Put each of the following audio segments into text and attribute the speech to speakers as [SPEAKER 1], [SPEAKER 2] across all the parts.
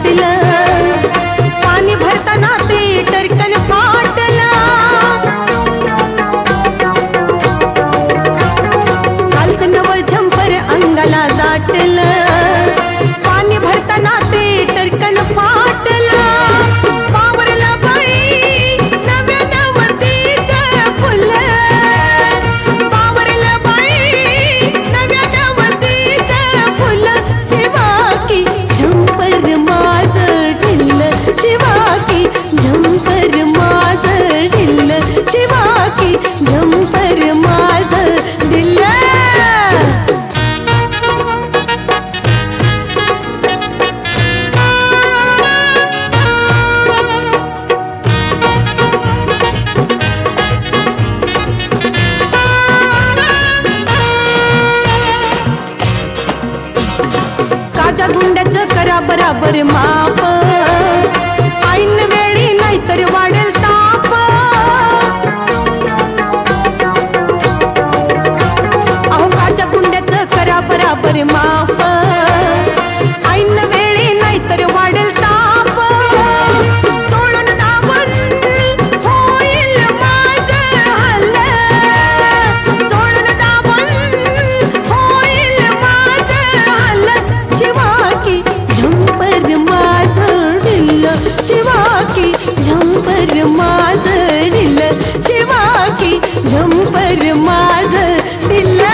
[SPEAKER 1] फाटलं, पाणी भरताना ते टरकन फाटलं, कालचं नवं झंपर अंगाला दाटलं, पाणी भरताना ते टरकन फाटलं, पावरला बाई नव्या नवतीचं फुलं, पावरला बाई नव्या नवतीचं फुलं, शिवा की झंपर माझं ढिल्लं, शिवा की झंपर माझं ढिल्लं, शिवा की झंपर माझं ढिल्लं. काच्या गुंड्याचं करा बराबर माप, ऐन वेळी नाहीतर वाढेल ताप, अहो काच्या गुंड्याचं करा बराबर माप, ऐन वेळी नाहीतर वाढेल ताप, तोडून दाबून होईल माझं हल्लं, तोडून दाबून होईल माझं हल्लं, शिवा की झंपर माझं ढिल्लं, शिवा की झंपर माझं ढिल्लं, शिवा की झंपर माझं ढिल्लं.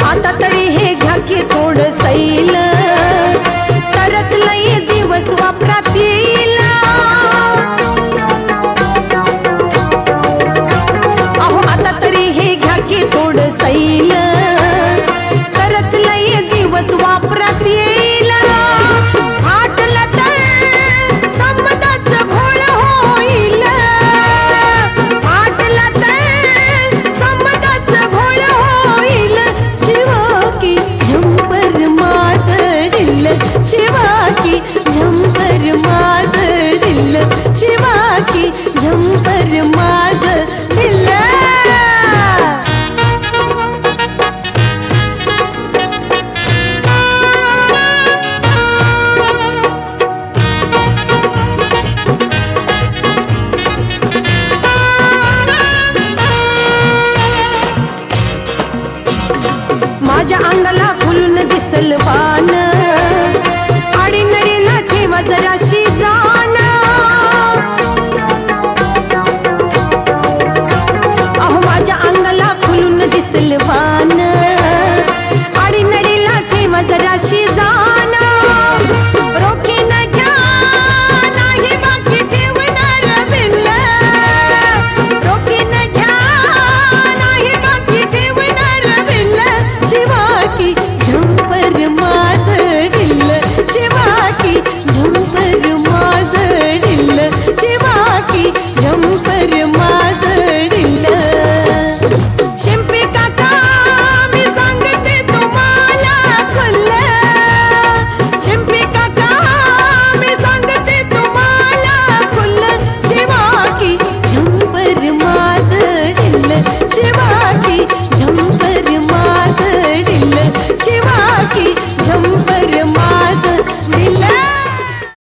[SPEAKER 1] आता तरी हे घ्या की थोडं सैल, तरच लई दिवस वापरात येईल, अहो आता तरी हे घ्या की थोडं सैल, तरच लई दिवस वापरात येईल, फाटलं तर संबंधाचं घोळ होईल, फाटलं तर संबंधाचं घोळ होईल, शिवा की झंपर माझं ढिल्लं, शिवा की झंपर माझं ढिल्लं, शिवा की झंपर माझं ढिल्लं. माझ्या अंगाला खुलून दिसल वान, आडी नडीला ठेवा जराशी